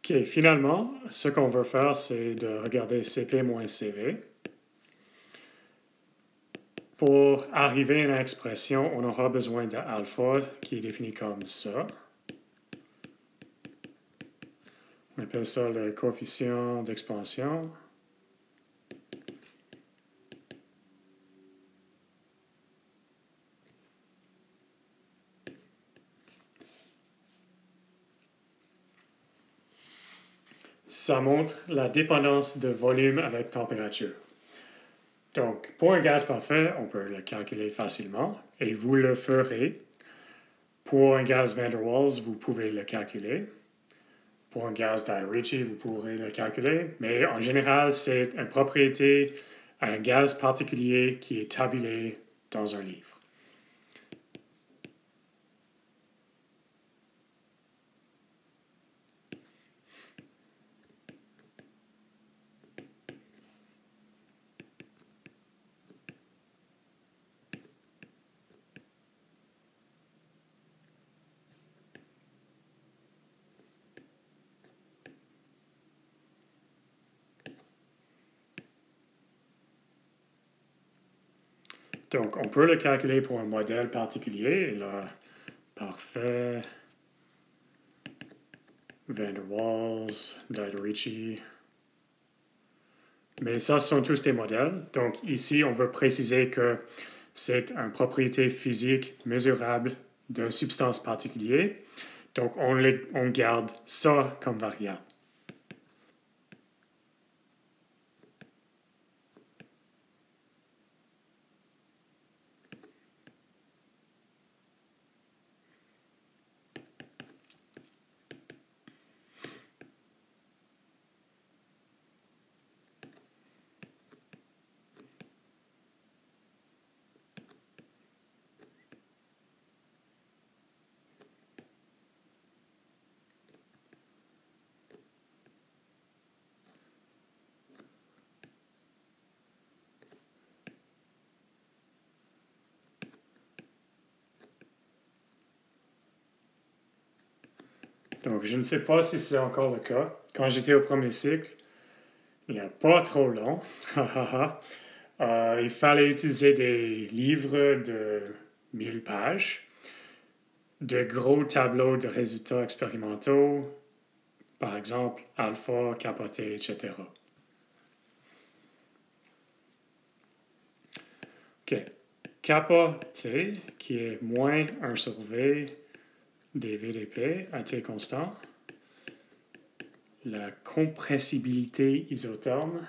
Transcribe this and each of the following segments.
OK, finalement, ce qu'on veut faire, c'est de regarder CP moins CV. Pour arriver à une expression, on aura besoin de alpha qui est défini comme ça. On appelle ça le coefficient d'expansion. Ça montre la dépendance de volume avec température. Donc, pour un gaz parfait, on peut le calculer facilement et vous le ferez. Pour un gaz van der Waals, vous pouvez le calculer. Pour un gaz Dioichi, vous pourrez le calculer. Mais en général, c'est une propriété à un gaz particulier qui est tabulé dans un livre. Donc, on peut le calculer pour un modèle particulier. Et là, parfait, van der Waals, Dioichi. Mais ça, ce sont tous des modèles. Donc, ici, on veut préciser que c'est une propriété physique mesurable d'une substance particulière. Donc, on garde ça comme variable. Donc, je ne sais pas si c'est encore le cas. Quand j'étais au premier cycle, il n'y a pas trop long, il fallait utiliser des livres de 1000 pages, de gros tableaux de résultats expérimentaux, par exemple alpha, kappa T, etc. OK. Kappa T, qui est moins 1 sur V des VDP à T constant. La compressibilité isotherme.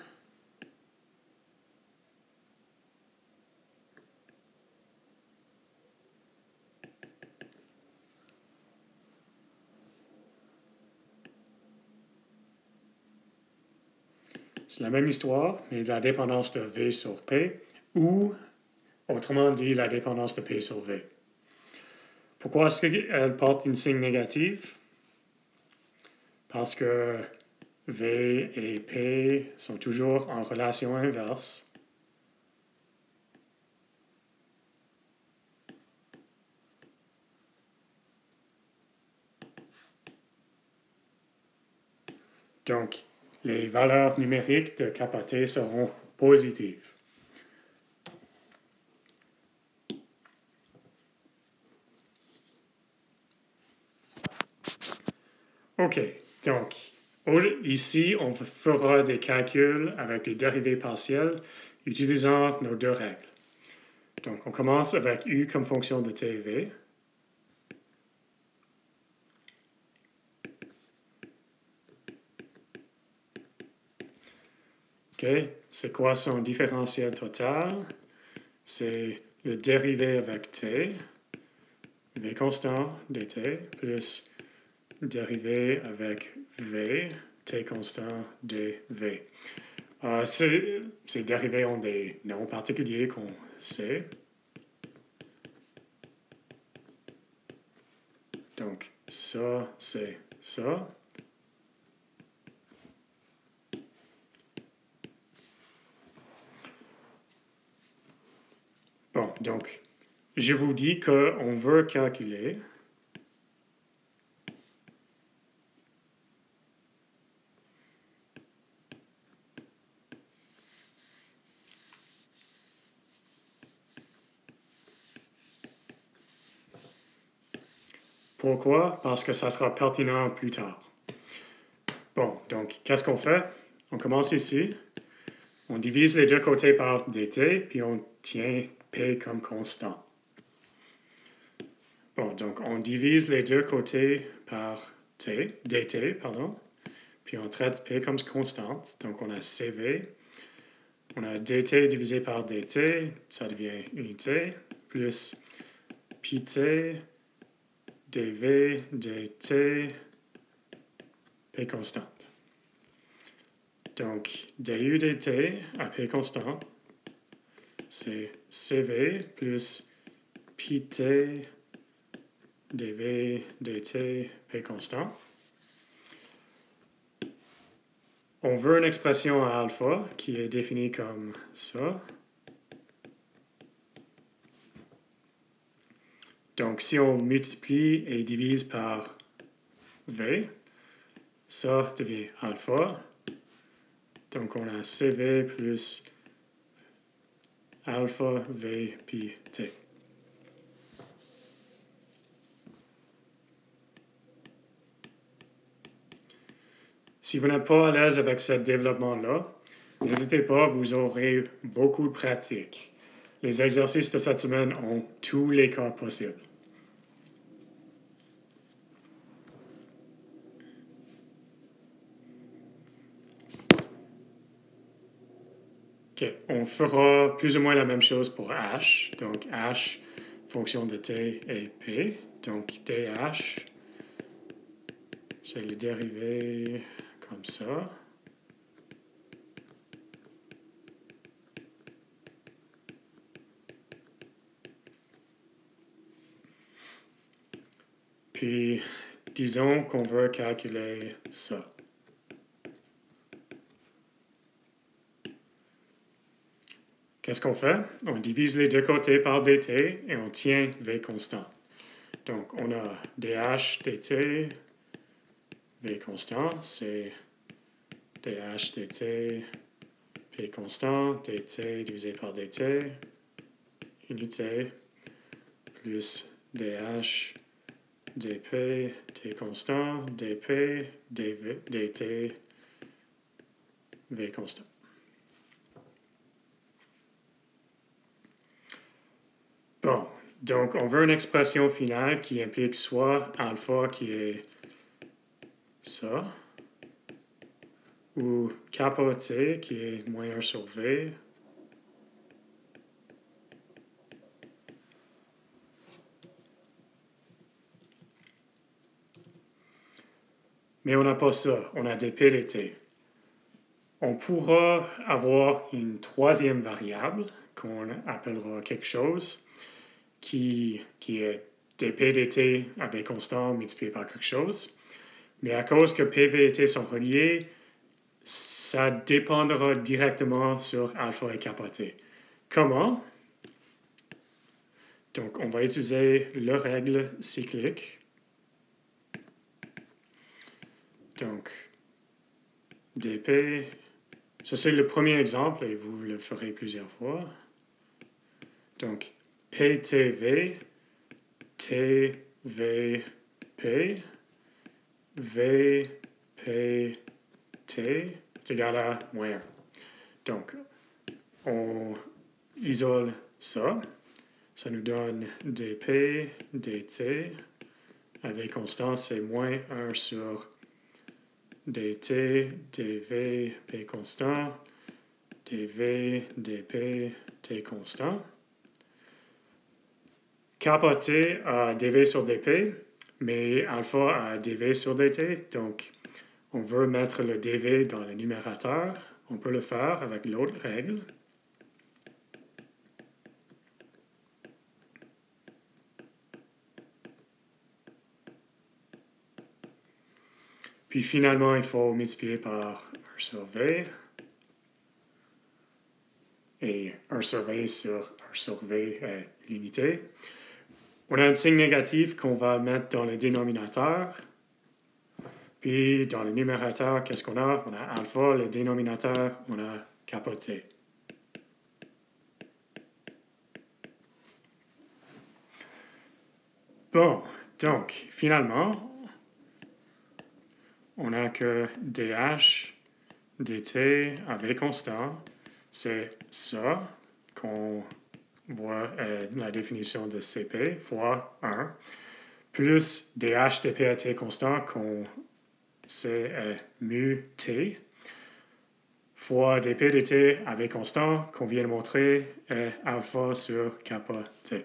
C'est la même histoire, mais la dépendance de V sur P, ou, autrement dit, la dépendance de P sur V. Pourquoi est-ce qu'elle porte une signe négative? Parce que V et P sont toujours en relation inverse. Donc, les valeurs numériques de kappa T seront positives. OK, donc ici, on fera des calculs avec des dérivées partielles utilisant nos deux règles. Donc, on commence avec U comme fonction de T et V. OK, c'est quoi son différentiel total? C'est le dérivé avec T, V constant dt, plus dérivé avec V, T constant dV. Ces dérivés ont des noms particuliers qu'on sait. Donc, ça, c'est ça. Bon, donc, je vous dis qu'on veut calculer Pourquoi? Parce que ça sera pertinent plus tard. Bon, donc, qu'est-ce qu'on fait? On commence ici. On divise les deux côtés par dt, puis on tient p comme constant. Bon, donc, on divise les deux côtés par dt, pardon. Puis on traite p comme constante. Donc, on a cv. On a dt divisé par dt, ça devient unité, plus pt, dv, dt, p constante. Donc, du dt à p constante, c'est cv plus pt, dv, dt, p constante. On veut une expression à alpha qui est définie comme ça. Donc, si on multiplie et divise par v, ça devient alpha. Donc, on a cv plus alpha v pi t. Si vous n'êtes pas à l'aise avec ce développement-là, n'hésitez pas, vous aurez beaucoup de pratique. Les exercices de cette semaine ont tous les cas possibles. OK, on fera plus ou moins la même chose pour h. Donc, h, fonction de t et p. Donc, dh, c'est le dérivé comme ça. Puis, disons qu'on veut calculer ça. Qu'est-ce qu'on fait? On divise les deux côtés par dt et on tient v constant. Donc, on a dh dt, v constant, c'est dh dt, p constant, dt divisé par dt, unité, plus dh dp, t constant, dp, dt, v constant. Bon, donc on veut une expression finale qui implique soit alpha qui est ça, ou kappa t qui est moins 1 sur v. Mais on n'a pas ça, on a dp dt. On pourra avoir une troisième variable qu'on appellera quelque chose qui est dp dt avec constant multiplié par quelque chose. Mais à cause que pv et t sont reliés, ça dépendra directement sur alpha et kappa t. Comment? Donc, on va utiliser la règle cyclique. Donc, dp, ça c'est le premier exemple et vous le ferez plusieurs fois. Donc, ptv, tvp, vpt est égal à moins 1. Donc, on isole ça. Ça nous donne dp, dt, avec constant, c'est moins 1 sur dt, dv, p constant, dv, dp, t constant. Kappa t a dv sur dp, mais alpha a dv sur dt, donc on veut mettre le dv dans le numérateur. On peut le faire avec l'autre règle. Puis finalement, il faut multiplier par 1 sur v. Et 1 sur v sur 1 sur v est l'unité. On a un signe négatif qu'on va mettre dans le dénominateur. Puis dans le numérateur, qu'est-ce qu'on a? On a alpha, le dénominateur, on a kappa t. Bon, Donc, finalement, on n'a que dH dt avec constant. C'est ça qu'on voit la définition de Cp fois 1, plus dH dp à t constant qu'on sait mu t, fois dp dt avec constant qu'on vient de montrer est alpha sur kappa t.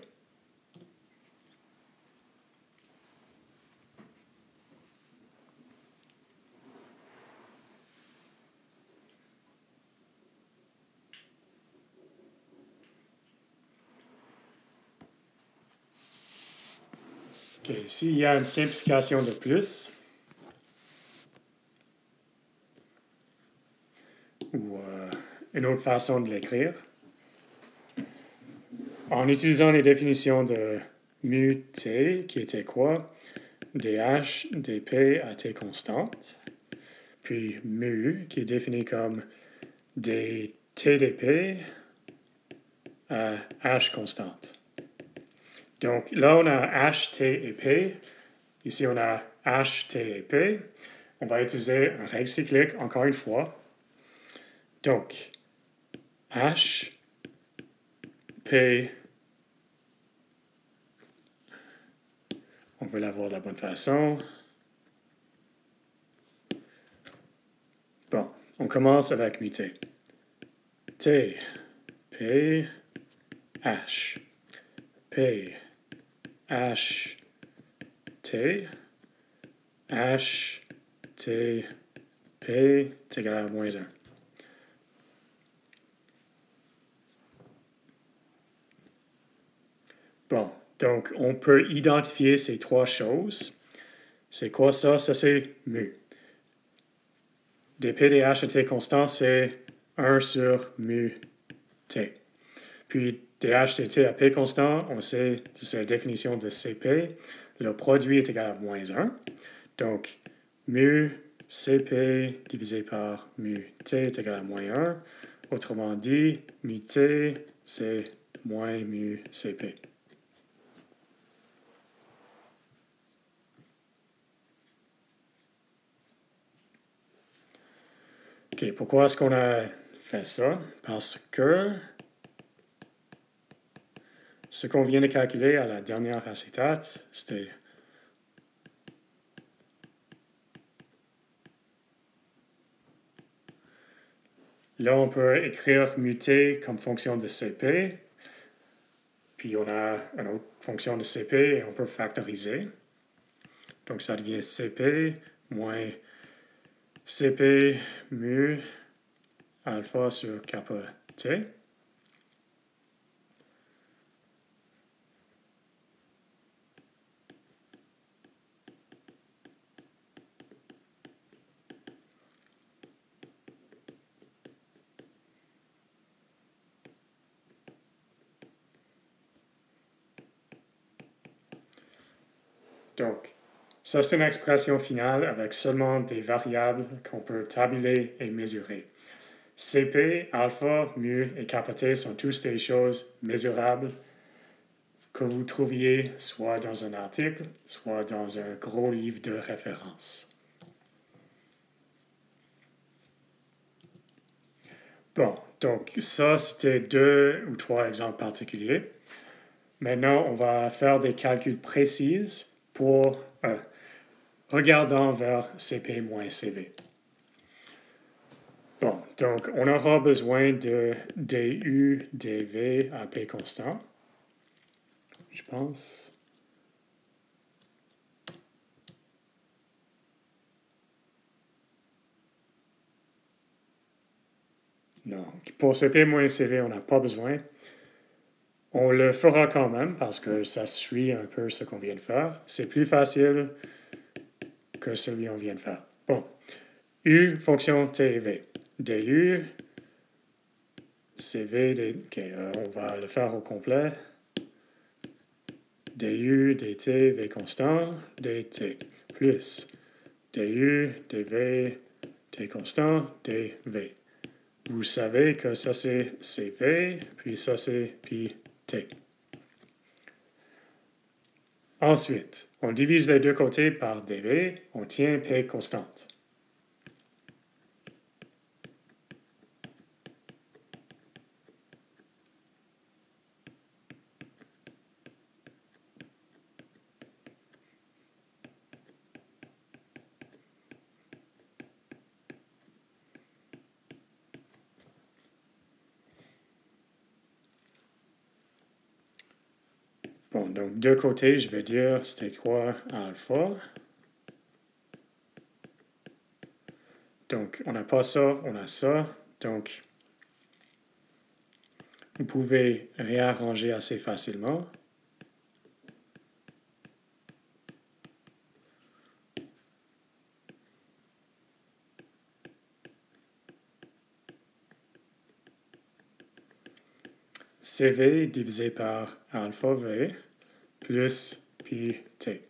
OK, s'il y a une simplification de plus, ou une autre façon de l'écrire, en utilisant les définitions de mu t, qui était quoi? dH dp à t constante, puis mu, qui est défini comme dt dp à h constante. Donc là, on a h, t et p. Ici, on a h, t et p. On va utiliser un règle cyclique encore une fois. Donc, h, p, on veut l'avoir de la bonne façon. Bon, on commence avec mu t. T, p, h. P, h, t, h, t, p est égal à moins 1. Bon, donc on peut identifier ces trois choses. C'est quoi ça? Ça, c'est mu. dp dh à t constant, c'est 1 sur mu t. Puis dH dt à p constant, on sait, c'est la définition de Cp. Le produit est égal à moins 1. Donc, mu Cp divisé par mu t est égal à moins 1. Autrement dit, mu t, c'est moins mu Cp. OK, pourquoi est-ce qu'on a fait ça? Parce que ce qu'on vient de calculer à la dernière acétate, c'était là, on peut écrire mu t comme fonction de Cp, puis on a une autre fonction de Cp et on peut factoriser. Donc ça devient Cp moins Cp mu alpha sur kappa t. Donc, ça c'est une expression finale avec seulement des variables qu'on peut tabuler et mesurer. Cp, alpha, mu et kappa t sont tous des choses mesurables que vous trouviez soit dans un article, soit dans un gros livre de référence. Bon, donc ça c'était 2 ou 3 exemples particuliers. Maintenant, on va faire des calculs précis pour regardant vers Cp moins Cv. Bon, donc on aura besoin de du dv à p constant, je pense. Non, pour Cp moins Cv, on n'a pas besoin. On le fera quand même parce que ça suit un peu ce qu'on vient de faire. C'est plus facile que celui qu'on vient de faire. Bon, U fonction t et v. du, cv, on va le faire au complet. du, dt, v constant, dt, plus du, dv, t constant, dv. Vous savez que ça c'est cv, puis ça c'est pi t. Ensuite, on divise les deux côtés par dV, on tient P constante. Bon, donc deux côtés, je vais dire c'était quoi alpha. Donc, on n'a pas ça, on a ça. Donc, vous pouvez réarranger assez facilement. CV divisé par alpha V plus pi t.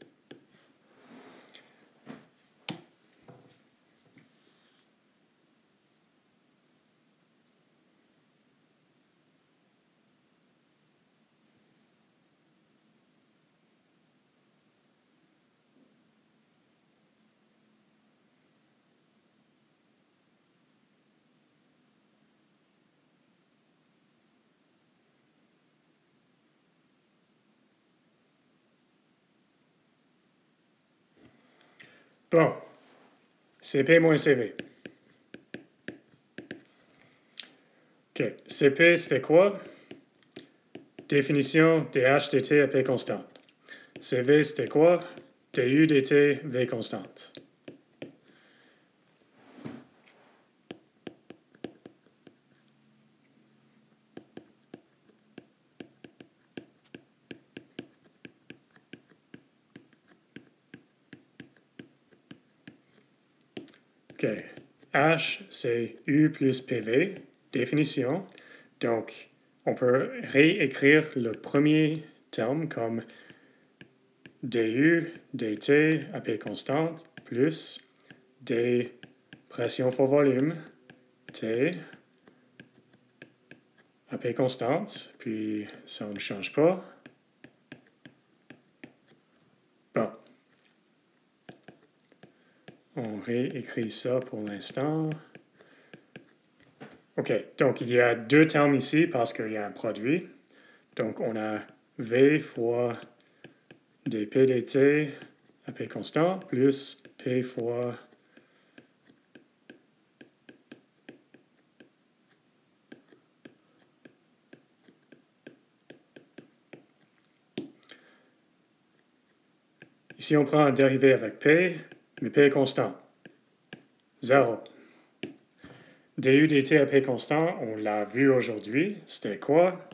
Bon, CP moins CV. OK, CP, c'était quoi? Définition dH dt à P constante. CV, c'était quoi? du dt V constante. OK. H, c'est U plus PV, définition. Donc, on peut réécrire le premier terme comme du dt à P constante plus des pressions fois volume T à P constante, puis ça ne change pas. Bon. On réécrit ça pour l'instant. OK, donc il y a deux termes ici parce qu'il y a un produit. Donc on a V fois des PDT à P constant plus P fois ici on prend un dérivé avec P, mais P est constant. 0. du dt à P constant, on l'a vu aujourd'hui. C'était quoi?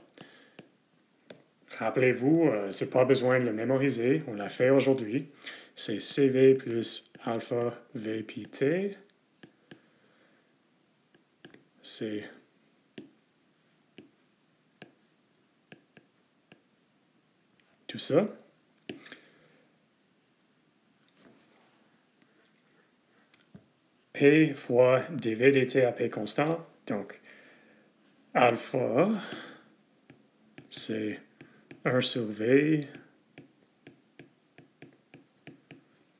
Rappelez-vous, c'est pas besoin de le mémoriser. On l'a fait aujourd'hui. C'est CV plus alpha V pi T. C'est tout ça. P fois dv dt à P constant. Donc, alpha, c'est 1 sur V.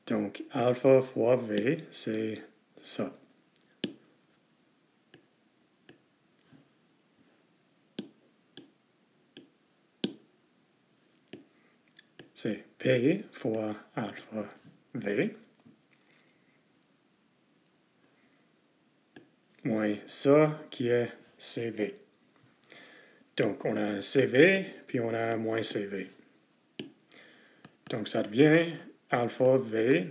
Donc, alpha fois V, c'est ça. C'est P fois alpha V. Moins ça qui est CV. Donc, on a un CV, puis on a un moins CV. Donc, ça devient alpha V,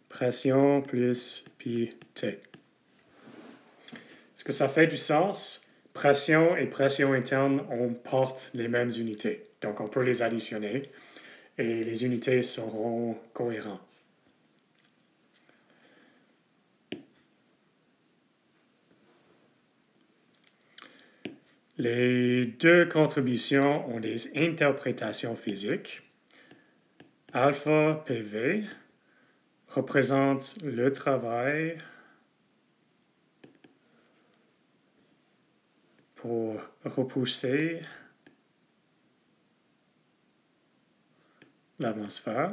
pression plus pi T. Est-ce que ça fait du sens? Pression et pression interne, on porte les mêmes unités. Donc, on peut les additionner et les unités seront cohérentes. Les deux contributions ont des interprétations physiques. Alpha PV représente le travail pour repousser l'atmosphère.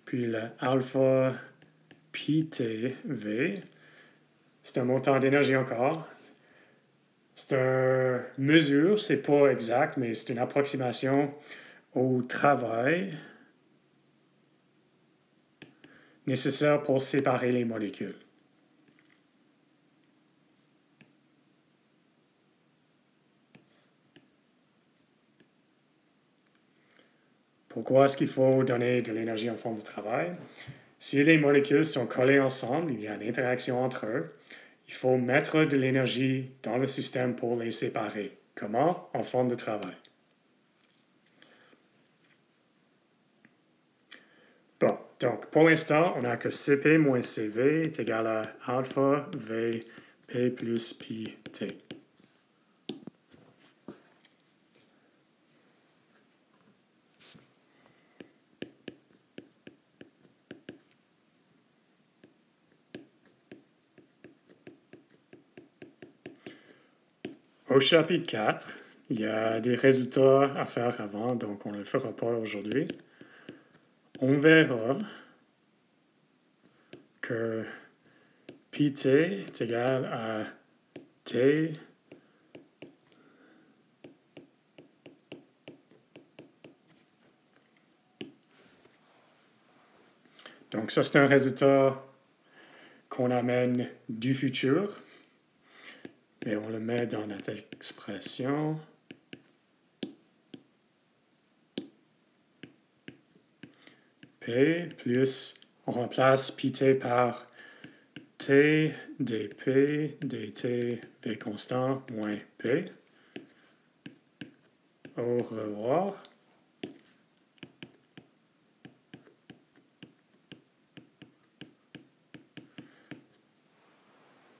Puis le alpha PTV, c'est un montant d'énergie encore. C'est une mesure, c'est pas exact, mais c'est une approximation au travail nécessaire pour séparer les molécules. Pourquoi est-ce qu'il faut donner de l'énergie en forme de travail? Si les molécules sont collées ensemble, il y a une interaction entre eux, il faut mettre de l'énergie dans le système pour les séparer. Comment? En forme de travail. Bon, donc pour l'instant, on n'a que Cp moins Cv est égal à alpha V P plus pi T. Au chapitre 4, il y a des résultats à faire avant, donc on ne le fera pas aujourd'hui. On verra que Pt est égal à T donc ça c'est un résultat qu'on amène du futur et on le met dans notre expression. P plus, on remplace Pt par T dP dt V constant moins P. Au revoir.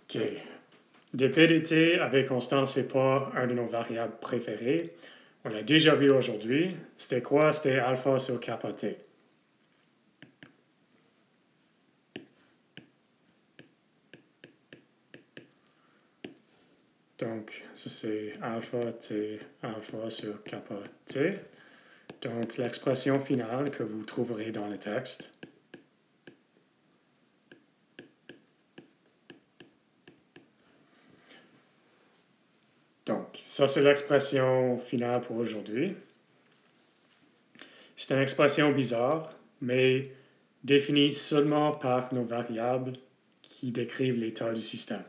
OK. dP dt avec constant, ce n'est pas un de nos variables préférées. On l'a déjà vu aujourd'hui. C'était quoi? C'était alpha sur kappa t. Donc, ça c'est alpha t, alpha sur kappa t. Donc, l'expression finale que vous trouverez dans le texte. Donc, ça c'est l'expression finale pour aujourd'hui. C'est une expression bizarre, mais définie seulement par nos variables qui décrivent l'état du système.